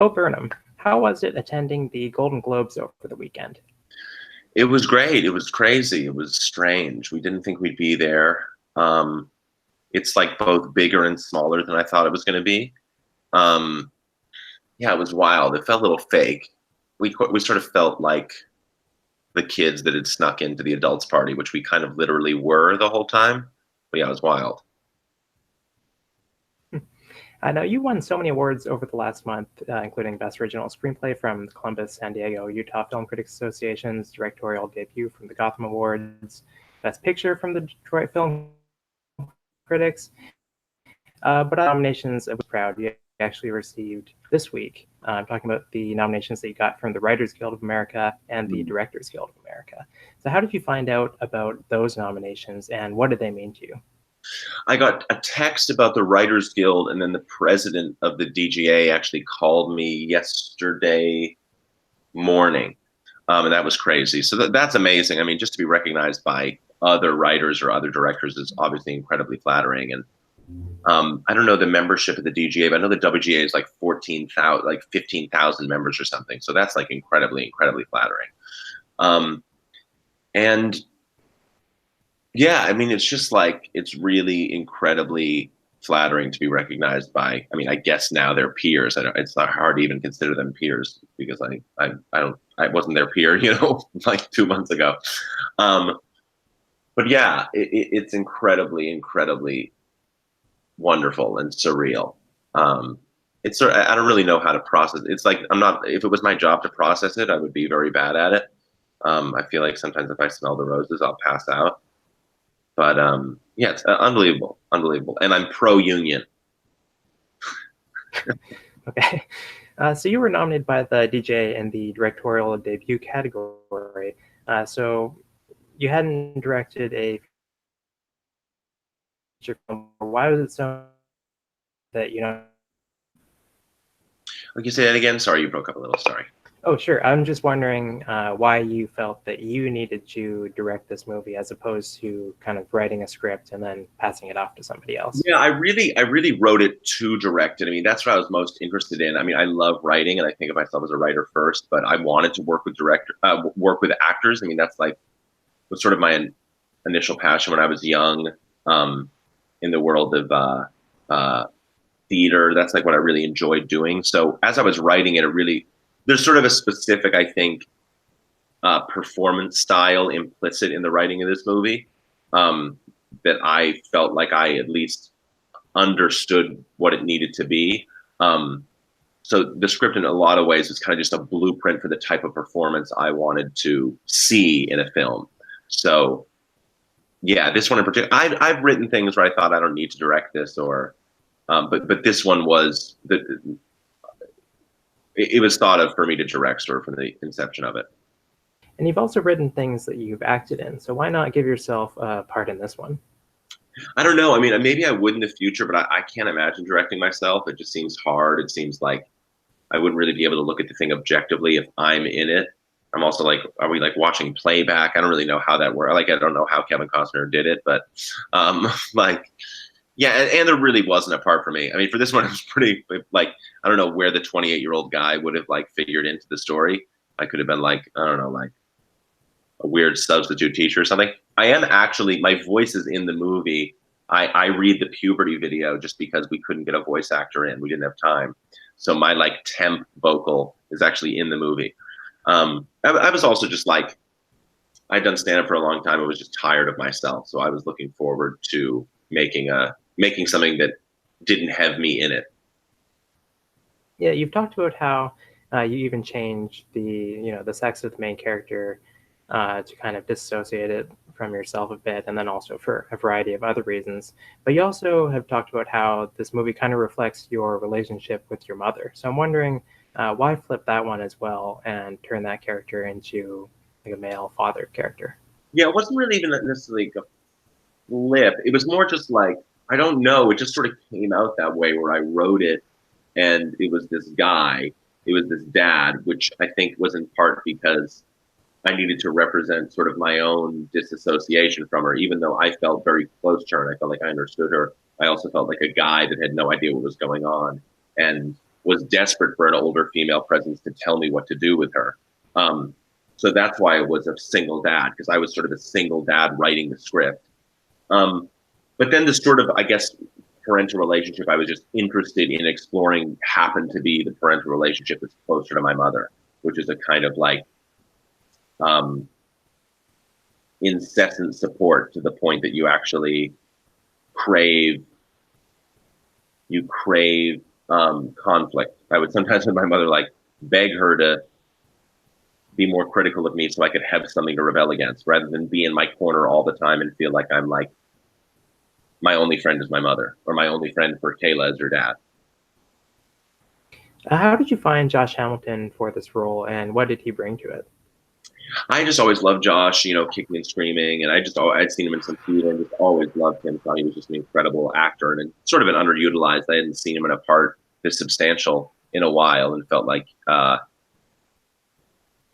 Oh, Burnham, how was it attending the Golden Globes over the weekend? It was great. It was crazy. It was strange. We didn't think we'd be there. Um, it's like both bigger and smaller than I thought it was going to be. Um, yeah, it was wild. It felt a little fake. We sort of felt like the kids that had snuck into the adults party, which we kind of literally were the whole time. But yeah, it was wild. I know you won so many awards over the last month, including Best Original Screenplay from the Columbus, San Diego, Utah Film Critics Association's Directorial Debut from the Gotham Awards, Best Picture from the Detroit Film Critics. But nominations, I was proud you actually received this week. I'm talking about the nominations that you got from the Writers Guild of America and the Directors Guild of America. So, how did you find out about those nominations, and what did they mean to you? I got a text about the Writers Guild, and then the president of the DGA actually called me yesterday morning. And that was crazy. So that's amazing. I mean, just to be recognized by other writers or other directors is obviously incredibly flattering. And I don't know the membership of the DGA, but I know the WGA is like 14,000, like 15,000 members or something. So that's like incredibly flattering. Um, and yeah, I mean, it's just like, it's really incredibly flattering to be recognized by, I mean, I guess now they're peers. It's not hard to even consider them peers because I wasn't their peer, like 2 months ago. Um, but yeah, it's incredibly wonderful and surreal. It's sort of, I don't really know how to process it. It's like, if it was my job to process it, I would be very bad at it. I feel like sometimes if I smell the roses, I'll pass out. But yeah, it's unbelievable. And I'm pro-union. Okay. So you were nominated by the DJ in the directorial debut category. So you hadn't directed a feature film. Why was it so that you know? Like you say that again? Sorry, you broke up a little. Sorry. Oh, sure. I'm just wondering why you felt that you needed to direct this movie as opposed to kind of writing a script and then passing it off to somebody else. Yeah, I really wrote it to direct it. I mean, that's what I was most interested in. I mean, I love writing, and I think of myself as a writer first. But I wanted to work with actors. I mean, that's like was sort of my initial passion when I was young, in the world of theater. That's like what I really enjoyed doing. So as I was writing it, there's sort of a specific, I think, performance style implicit in the writing of this movie, that I felt like I at least understood what it needed to be. So the script, in a lot of ways, is kind of just a blueprint for the type of performance I wanted to see in a film. So yeah, this one in particular, I've written things where I thought I don't need to direct this, or but this one was it was thought of for me to direct sort of from the inception of it. And you've also written things that you've acted in. So why not give yourself a part in this one? I don't know. I mean, maybe I would in the future, but I can't imagine directing myself. It just seems hard. It seems like I wouldn't really be able to look at the thing objectively if I'm in it. I'm also like, are we like watching playback? I don't really know how that works. Like, I don't know how Kevin Costner did it, but like, yeah, and there really wasn't a part for me. I mean, for this one, it was pretty like, I don't know where the 28-year-old guy would have like figured into the story. I could have been like, I don't know, like a weird substitute teacher or something. I am actually, my voice is in the movie. I read the puberty video just because we couldn't get a voice actor in. We didn't have time. So my like temp vocal is actually in the movie. I was also just like, I'd done stand up for a long time. I was just tired of myself. So I was looking forward to making something that didn't have me in it. Yeah, you've talked about how you even changed the sex of the main character to kind of dissociate it from yourself a bit, and then also for a variety of other reasons. But you also have talked about how this movie kind of reflects your relationship with your mother. So I'm wondering why flip that one as well and turn that character into like a male father character. Yeah, it wasn't really even necessarily like a flip. It was more just like, I don't know. It just sort of came out that way where I wrote it, and it was this guy, it was this dad, which I think was in part because I needed to represent sort of my own disassociation from her, even though I felt very close to her and I felt like I understood her. I also felt like a guy that had no idea what was going on and was desperate for an older female presence to tell me what to do with her. So that's why I was a single dad, because I was sort of a single dad writing the script. But then the sort of, I guess, parental relationship I was just interested in exploring happened to be the parental relationship that's closer to my mother, which is a kind of like incessant support to the point that you actually crave conflict. I would sometimes with my mother like beg her to be more critical of me so I could have something to rebel against, rather than be in my corner all the time and feel like I'm like my only friend is my mother, or my only friend for Kayla is her dad. How did you find Josh Hamilton for this role, and what did he bring to it? I just always loved Josh, kicking and screaming, and I'd seen him in some theater and just always loved him. Thought he was just an incredible actor and sort of an underutilized. I hadn't seen him in a part this substantial in a while, and felt like I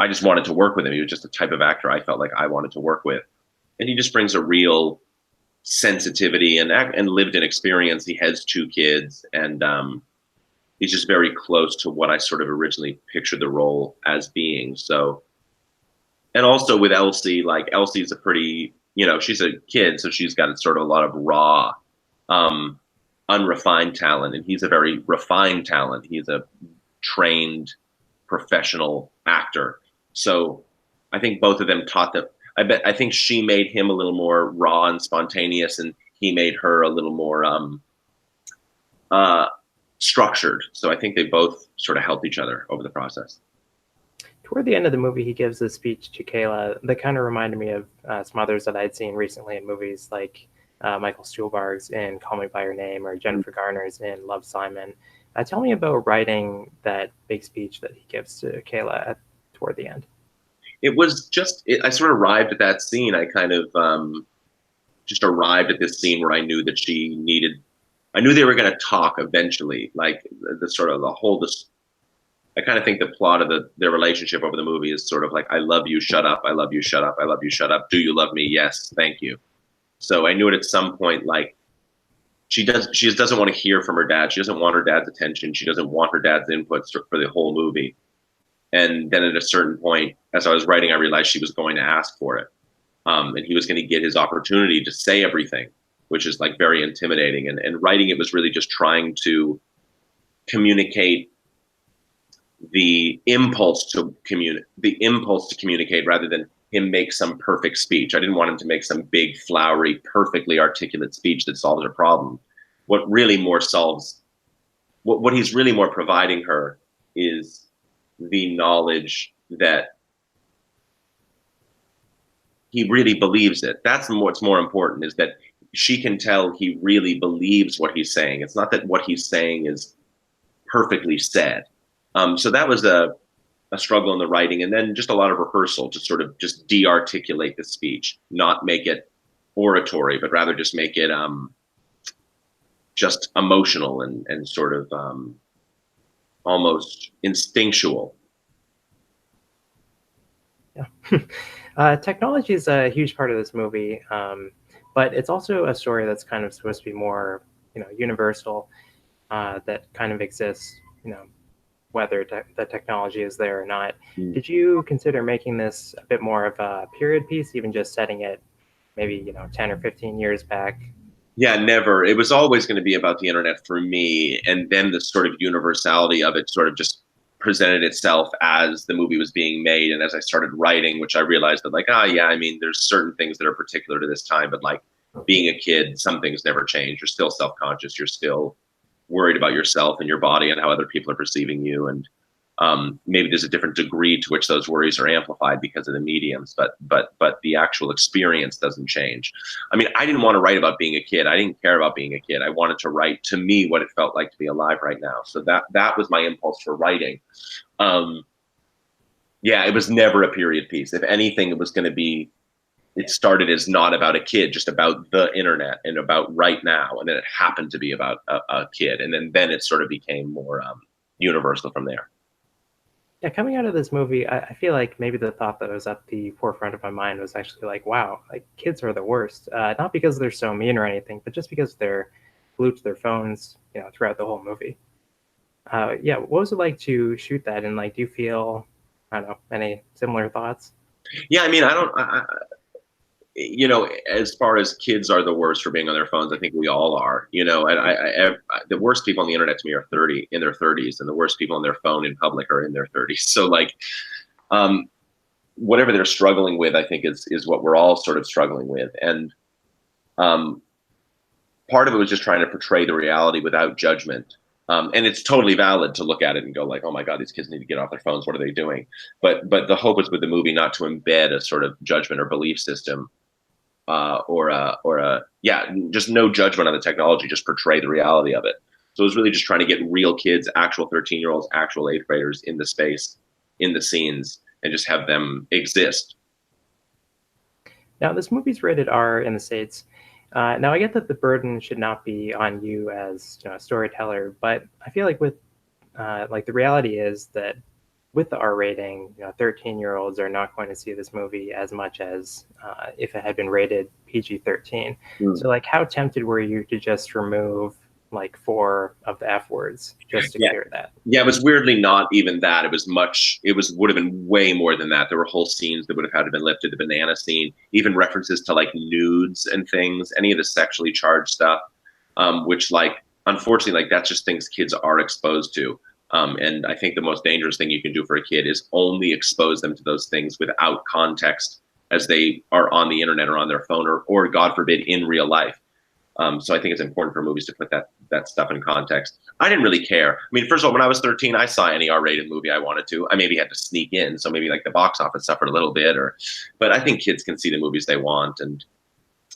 just wanted to work with him. He was just a type of actor I felt like I wanted to work with, and he just brings a real sensitivity and lived in experience. He has 2 kids, and he's just very close to what I sort of originally pictured the role as being. So. And also with Elsie, like Elsie's a pretty, she's a kid, so she's got sort of a lot of raw, unrefined talent, and he's a very refined talent. He's a trained professional actor. So I think both of them taught them. I think she made him a little more raw and spontaneous, and he made her a little more structured. So I think they both sort of helped each other over the process. Toward the end of the movie, he gives a speech to Kayla that kind of reminded me of some others that I'd seen recently in movies, like Michael Stuhlbarg's in Call Me by Your Name or Jennifer Garner's in Love, Simon. Tell me about writing that big speech that he gives to Kayla toward the end. It was just, I sort of arrived at that scene. I kind of just arrived at this scene where I knew that I knew they were going to talk eventually, like I kind of think the plot of their relationship over the movie is sort of like, I love you, shut up, I love you, shut up, I love you, shut up. Do you love me? Yes, thank you. So I knew it at some point, like she just doesn't want to hear from her dad. She doesn't want her dad's attention. She doesn't want her dad's input for the whole movie. And then at a certain point, as I was writing, I realized she was going to ask for it. And he was going to get his opportunity to say everything, which is like very intimidating. And writing it was really just trying to communicate the impulse to communicate rather than him make some perfect speech. I didn't want him to make some big, flowery, perfectly articulate speech that solves a problem. What he's really more providing her is the knowledge that he really believes it. That's what's more important, is that she can tell he really believes what he's saying. It's not that what he's saying is perfectly said. So that was a struggle in the writing, and then just a lot of rehearsal to sort of just de-articulate the speech, not make it oratory, but rather just make it just emotional and sort of almost instinctual. Yeah. Technology is a huge part of this movie, but it's also a story that's kind of supposed to be more, universal, that kind of exists, whether the technology is there or not. Did you consider making this a bit more of a period piece, even just setting it maybe 10 or 15 years back? Yeah, never. It was always going to be about the internet for me, and then the sort of universality of it sort of just presented itself as the movie was being made, and as I started writing, which I realized that like, yeah, I mean, there's certain things that are particular to this time, but like being a kid, some things never change. You're still self-conscious. You're still worried about yourself and your body and how other people are perceiving you, and maybe there's a different degree to which those worries are amplified because of the mediums, but the actual experience doesn't change. I mean, I didn't want to write about being a kid. I didn't care about being a kid. I wanted to write, to me, what it felt like to be alive right now. So that was my impulse for writing. Yeah, it was never a period piece. If anything, it was going to be, it started as not about a kid, just about the internet and about right now. And then it happened to be about a kid. And then it sort of became more universal from there. Yeah, coming out of this movie, I feel like maybe the thought that was at the forefront of my mind was actually like, wow, like kids are the worst. Not because they're so mean or anything, but just because they're glued to their phones, throughout the whole movie. Yeah, what was it like to shoot that? And like, do you feel, I don't know, any similar thoughts? Yeah, I mean, I don't, you know, as far as kids are the worst for being on their phones, I think we all are. You know, and the worst people on the internet to me are 30 in their 30s, and the worst people on their phone in public are in their 30s. So like, um, whatever they're struggling with, I think is what we're all sort of struggling with, and um, part of it was just trying to portray the reality without judgment. And it's totally valid to look at it and go like, oh my God, these kids need to get off their phones. What are they doing? But the hope was with the movie not to embed a sort of judgment or belief system, or a yeah, just no judgment on the technology, just portray the reality of it. So it was really just trying to get real kids, actual 13-year-olds, actual eighth graders in the space, in the scenes, and just have them exist. Now, this movie's rated R in the States. Now, I get that the burden should not be on you as a storyteller, but I feel like with like the reality is that with the R rating, 13-year-olds are not going to see this movie as much as if it had been rated PG-13. Mm. So, like, how tempted were you to just remove like 4 of the F words just to Yeah, clear that? yeah, it was weirdly not even that. It was much. It was would have been way more than that. There were whole scenes that would have had to been lifted. The banana scene, even references to like nudes and things, any of the sexually charged stuff, which like unfortunately like that's just things kids are exposed to. And I think the most dangerous thing you can do for a kid is only expose them to those things without context as they are on the internet or on their phone or God forbid in real life. So I think it's important for movies to put that stuff in context. I didn't really care. I mean, first of all, when I was 13, I saw any R-rated movie I wanted to. I maybe had to sneak in, so maybe like the box office suffered a little bit, but I think kids can see the movies they want, and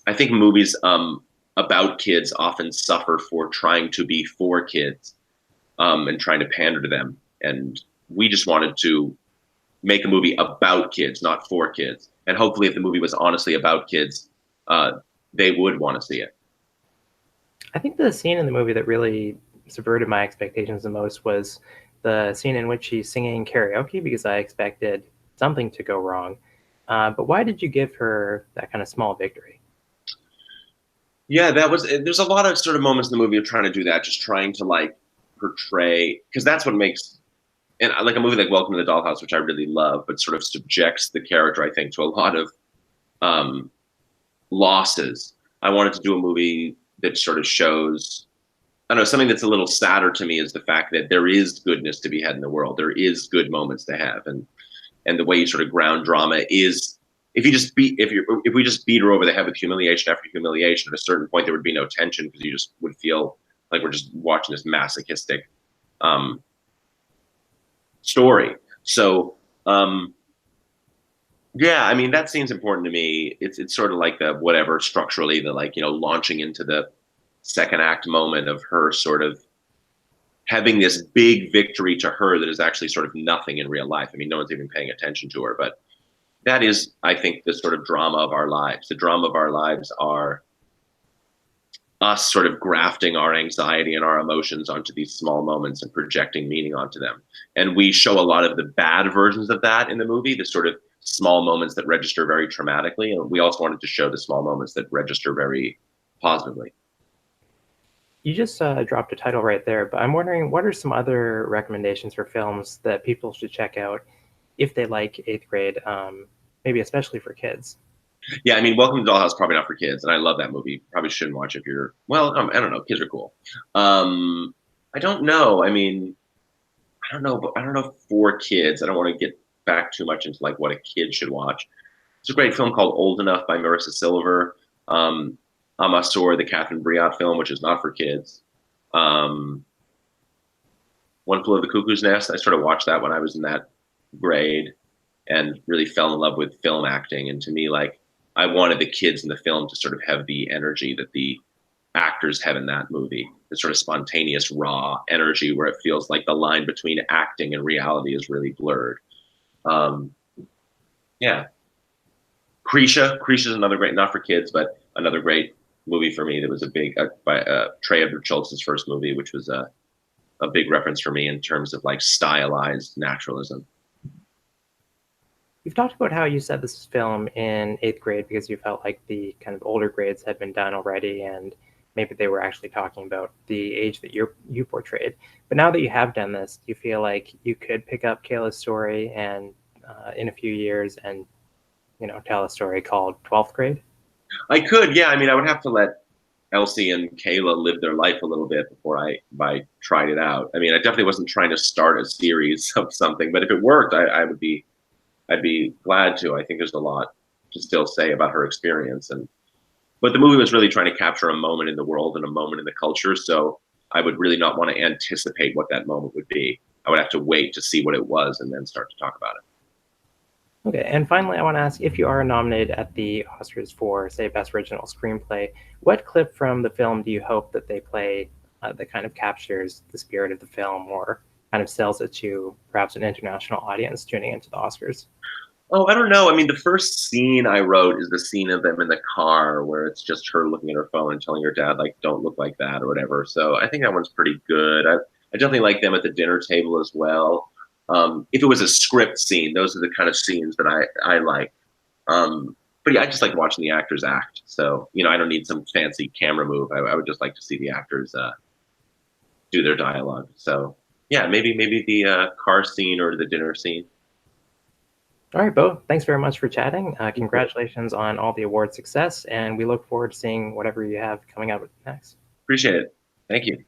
I think movies about kids often suffer for trying to be for kids, and trying to pander to them. And we just wanted to make a movie about kids, not for kids. And hopefully, if the movie was honestly about kids, uh, they would want to see it. I think the scene in the movie that really subverted my expectations the most was the scene in which she's singing karaoke because I expected something to go wrong. But why did you give her that kind of small victory? Yeah, that was. There's a lot of sort of moments in the movie of trying to do that, just trying to like portray, because that's what makes, and like a movie like Welcome to the Dollhouse, which I really love, but sort of subjects the character, I think, to a lot of um, losses. I wanted to do a movie that sort of shows, I don't know, something that's a little sadder to me is the fact that there is goodness to be had in the world. There is good moments to have, and the way you sort of ground drama is if we just beat her over the head with humiliation after humiliation, at a certain point there would be no tension because you just would feel like we're just watching this masochistic um, story. So yeah, I mean that seems important to me. It's sort of like the whatever structurally the like launching into the second act moment of her sort of having this big victory to her that is actually sort of nothing in real life. I mean, no one's even paying attention to her, but that is, I think, the sort of drama of our lives. The drama of our lives are us sort of grafting our anxiety and our emotions onto these small moments and projecting meaning onto them. And we show a lot of the bad versions of that in the movie, the sort of small moments that register very traumatically. And we also wanted to show the small moments that register very positively. You just dropped a title right there, but I'm wondering what are some other recommendations for films that people should check out if they like eighth grade, maybe especially for kids? Yeah, I mean, Welcome to Dollhouse probably not for kids, and I love that movie. Probably shouldn't watch it if you're well. I don't know. Kids are cool. I don't know. I mean, I don't know. But I don't know for kids. I don't want to get back too much into like what a kid should watch. It's a great film called Old Enough by Marissa Silver. Um, Amasor, the Catherine Breillat film, which is not for kids. Um, One Flew Over the Cuckoo's Nest. I sort of watched that when I was in that grade and really fell in love with film acting. And to me, like I wanted the kids in the film to sort of have the energy that the actors have in that movie, the sort of spontaneous, raw energy where it feels like the line between acting and reality is really blurred. Um, yeah, Krisha is another great, not for kids, but another great movie for me that was a big by Trey Edward Schultz's first movie, which was a big reference for me in terms of like stylized naturalism. You've talked about how you said this film in eighth grade because you felt like the kind of older grades had been done already, and maybe they were actually talking about the age that you portrayed. But now that you have done this, do you feel like you could pick up Kayla's story and in a few years and tell a story called 12th grade? I could, yeah. I mean, I would have to let Elsie and Kayla live their life a little bit before I tried it out. I mean, I definitely wasn't trying to start a series of something, but if it worked, I'd be glad to. I think there's a lot to still say about her experience, and but the movie was really trying to capture a moment in the world and a moment in the culture. So I would really not want to anticipate what that moment would be. I would have to wait to see what it was and then start to talk about it. Okay, and finally, I want to ask if you are nominated at the Oscars for, say, Best Original Screenplay, what clip from the film do you hope that they play that kind of captures the spirit of the film or kind of sells it to perhaps an international audience tuning into the Oscars? Oh, I don't know. I mean, the first scene I wrote is the scene of them in the car where it's just her looking at her phone and telling her dad, like, don't look like that or whatever. So I think that one's pretty good. I definitely like them at the dinner table as well. If it was a script scene, those are the kind of scenes that I like. But yeah, I just like watching the actors act. So, I don't need some fancy camera move. I would just like to see the actors do their dialogue. So yeah, maybe the car scene or the dinner scene. All right, Bo, thanks very much for chatting. Congratulations on all the award success, and we look forward to seeing whatever you have coming out next. Appreciate it. Thank you.